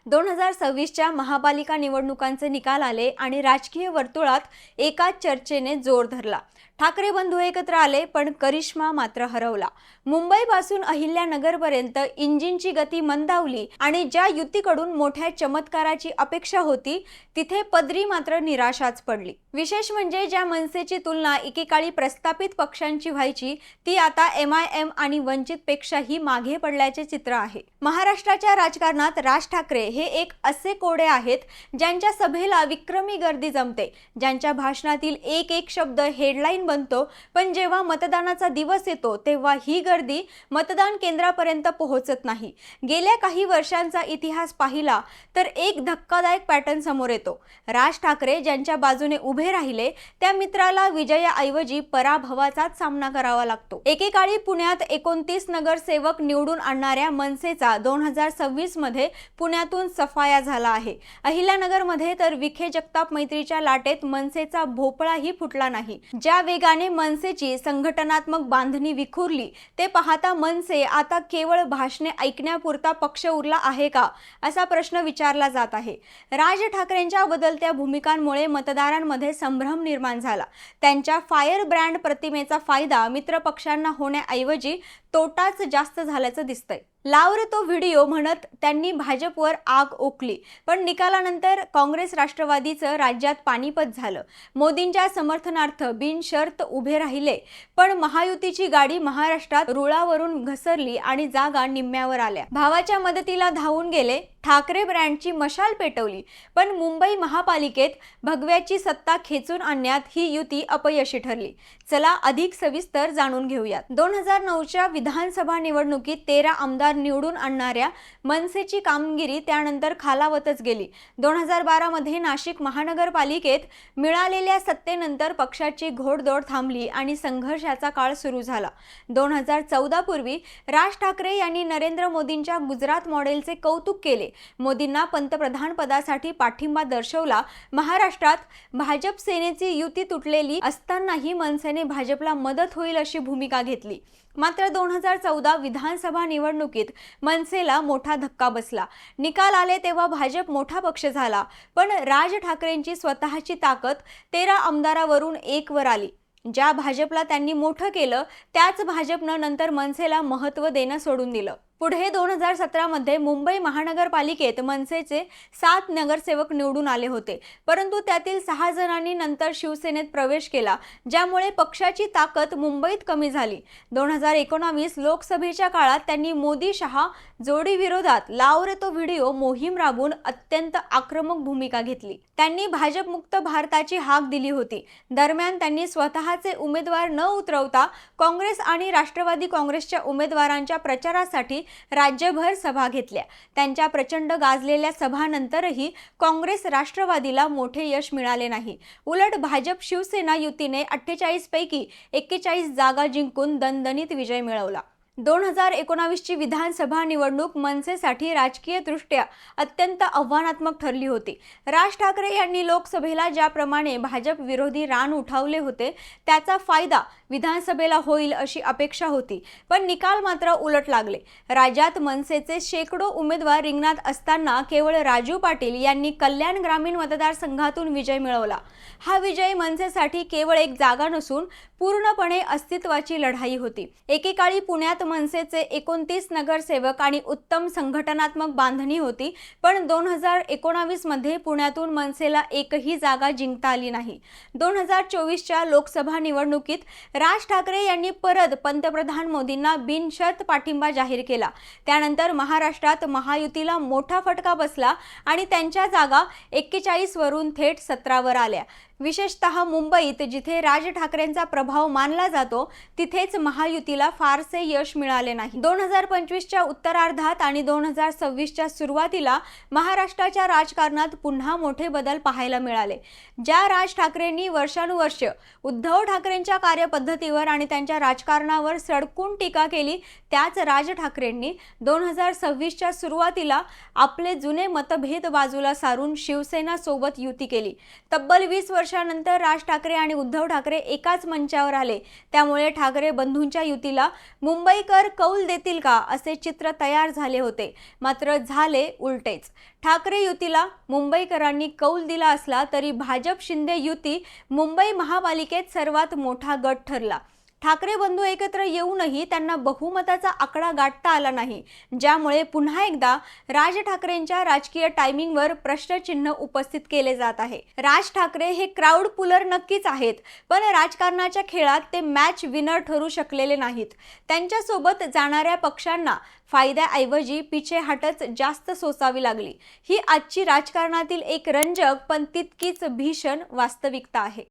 2026च्या महापालिका निवडणुकांचे निकाल आले आणि राजकीय वर्तुळात एकाच चर्चेने जोर धरला। ठाकरे बंधू एकत्र आले पण करिश्मा मात्र हरवला। मुंबईपासून अहिल्यानगरपर्यंत इंजिनची गती मंदावली आणि ज्या युतीकडून मोठ्या चमत्काराची अपेक्षा होती तिथे पदरी मात्र निराशाच पडली। विशेष म्हणजे ज्या मनसेची तुलना एकेकाळी प्रस्थापित पक्षांची व्हायची ती आता MIM आणि वंचित पेक्षाही मागे पडल्याचे चित्र आहे। महाराष्ट्राच्या राजकारणात राज ठाकरे हे एक असे कोडे आहेत ज्यांच्या सभेला विक्रमी गर्दी जमते, ज्यांच्या भाषणातील एक एक शब्द हेडलाईन बनतो, पण जेव्हा मतदानाचा दिवस येतो तेव्हा ही गर्दी मतदान केंद्रापर्यंत पोहोचत नाही। गेल्या काही वर्षांचा इतिहास पाहिला तर एक धक्कादायक पॅटर्न समोर येतो। राज ठाकरे ज्यांच्या बाजूने उभे राहिले त्या मित्राला विजयाऐवजी पराभवाचाच सामना करावा लागतो। एकेकाळी पुण्यात 29 नगरसेवक निवडून आणणाऱ्या मनसेचा 2026 मध्ये पुण्यातून सफाया झाला आहे। अहिल्यानगरमध्ये तर विखे जगताप मैत्रीच्या लाटेत मनसेचा भोपळाही फुटला नाही। ज्या वेगाने मनसेची संघटनात्मक बांधणी विखुरली ते पाहता मनसे आता केवळ भाषणे ऐकण्यापुरता पक्ष उरला आहे का असा प्रश्न विचारला जात आहे। राज ठाकरेंच्या बदलत्या भूमिकांमुळे मतदारांमध्ये संभ्रम निर्माण झाला। त्यांच्या फायर ब्रँड प्रतिमेचा फायदा मित्र पक्षांना होण्याऐवजी तोटाच जास्त झाल्याचं दिसतंय। लाव रे तो व्हिडिओ म्हणत त्यांनी भाजपवर आग ओकली, पण निकालानंतर काँग्रेस राष्ट्रवादीचं राज्यात पानिपत झालं। मोदींच्या समर्थनार्थ बिनशर्त उभे राहिले, पण महायुतीची गाडी महाराष्ट्रात रुळावरून घसरली आणि जागा निम्म्यावर आल्या। भावाच्या मदतीला धावून गेले, ठाकरे ब्रँडची मशाल पेटवली, पण मुंबई महापालिकेत भगव्याची सत्ता खेचून आणण्यात ही युती अपयशी ठरली। चला अधिक सविस्तर जाणून घेऊयात। 2009च्या विधानसभा निवडणुकीत 13 आमदार निवडून आणणाऱ्या मनसेची कामगिरी त्यानंतर खालावतच गेली। 2012 मध्ये नाशिक महानगरपालिकेत मिळालेल्या सत्तेनंतर पक्षाची घोडदौड थांबली आणि संघर्षाचा काळ सुरू झाला। 2014 पूर्वी राज ठाकरे यांनी नरेंद्र मोदींच्या गुजरात मॉडेलचे कौतुक केले, मोदींना पंतप्रधान पदासाठी पाठिंबा दर्शवला। महाराष्ट्रात भाजप सेनेची युती तुटलेली असतानाही मनसेने भाजपला मदत होईल अशी भूमिका घेतली। मात्र 2014 विधानसभा निवडणुकीत मनसेला मोठा धक्का बसला। निकाल आले तेव्हा भाजप मोठा पक्ष झाला, पण राज ठाकरेंची स्वतःची ताकद 13 आमदारावरून 1 वर आली। ज्या भाजपला त्यांनी मोठं केलं त्याच भाजपनं नंतर मनसेला महत्त्व देणं सोडून दिलं। पुढे 2017 मध्ये मुंबई महानगरपालिकेत मनसेचे 7 नगरसेवक निवडून आले होते, परंतु त्यातील 6 जणांनी नंतर शिवसेनेत प्रवेश केला, ज्यामुळे पक्षाची ताकद मुंबईत कमी झाली। 2019 लोकसभेच्या काळात त्यांनी मोदी शहा जोडी विरोधात लाव रे तो व्हिडिओ मोहीम राबवून अत्यंत आक्रमक भूमिका घेतली। त्यांनी भाजपमुक्त भारताची हाक दिली होती। दरम्यान त्यांनी स्वतःचे उमेदवार न उतरवता काँग्रेस आणि राष्ट्रवादी काँग्रेसच्या उमेदवारांच्या प्रचारासाठी राज्यभर सभा घेतल्या। त्यांच्या प्रचंड गाजलेल्या सभांनंतरही काँग्रेस राष्ट्रवादीला मोठे यश मिळाले नाही। उलट भाजप शिवसेना युतीने 48 पैकी 41 जागा जिंकून दणदणीत विजय मिळवला। 2019 ची विधानसभा निवडणूक मनसेसाठी राजकीयदृष्ट्या अत्यंत आव्हानात्मक ठरली होती। राज ठाकरे यांनी लोकसभेला ज्याप्रमाणे भाजप विरोधी रान उठवले होते त्याचा फायदा विधानसभेला होईल अशी अपेक्षा होती, पण निकाल मात्र उलट लागले। राज्यात मनसेचे शेकडो उमेदवार रिंगणात असताना केवळ राजू पाटील यांनी कल्याण ग्रामीण मतदारसंघातून विजय मिळवला। हा विजय मनसेसाठी केवळ एक जागा नसून पूर्णपणे अस्तित्वाची लढाई होती। एकेकाळी पुण्यात मनसेचे 29 नगरसेवक आणि उत्तम संघटनात्मक बांधणी होती, पण 2019 मध्ये पुण्यातून मनसेला एकही जागा जिंकता आली नाही। 2024च्या लोकसभा निवडणुकीत राज ठाकरे यांनी परत पंतप्रधान मोदींना बिनशर्त पाठिंबा जाहीर केला। त्यानंतर महाराष्ट्रात महायुतीला मोठा फटका बसला आणि त्यांच्या जागा 41 वरून थेट 17 वर आल्या। विशेषतः मुंबईत जिथे राज ठाकरेंचा प्रभाव मानला जातो तिथेच महायुतीला फारसे यश मिळाले नाही। 2025च्या उत्तरार्धात आणि 2026च्या सुरुवातीला महाराष्ट्राच्या राजकारणात पुन्हा मोठे बदल पाहायला मिळाले। ज्या राज ठाकरेंनी वर्षानुवर्ष उद्धव ठाकरेंच्या कार्यपद्धतीवर आणि त्यांच्या राजकारणावर सडकून टीका केली त्याच राज ठाकरेंनी 2026च्या सुरुवातीला आपले जुने मतभेद बाजूला सारून शिवसेना सोबत युती केली। तब्बल 20 वर्ष वर्षानंतर राज ठाकरे आणि उद्धव ठाकरे एकाच मंचावर आले, त्यामुळे ठाकरे बंधूंच्या युतीला मुंबईकर कौल देतील का असे चित्र तयार झाले होते. मात्र झाले उलटेच. ठाकरे युतीला मुंबईकरांनी कौल दिला असला तरी भाजप शिंदे युती मुंबई महापालिकेत सर्वात मोठा गट ठरला. ठाकरे बंधू एकत्र येऊनही त्यांना बहुमताचा आकडा गाठता आला नाही, ज्यामुळे पुन्हा एकदा राज ठाकरेंच्या राजकीय टायमिंगवर प्रश्नचिन्ह उपस्थित केले जात आहे. राज ठाकरे हे क्राऊड पुलर नक्कीच आहेत, पण राजकारणाच्या खेळात ते मॅच विनर ठरू शकलेले नाहीत. त्यांच्यासोबत जाणाऱ्या पक्षांना फायद्याऐवजी पिछेहाटच जास्त सोसावी लागली. ही आजची राजकारणातील एक रंजक पण तितकीच भीषण वास्तविकता आहे.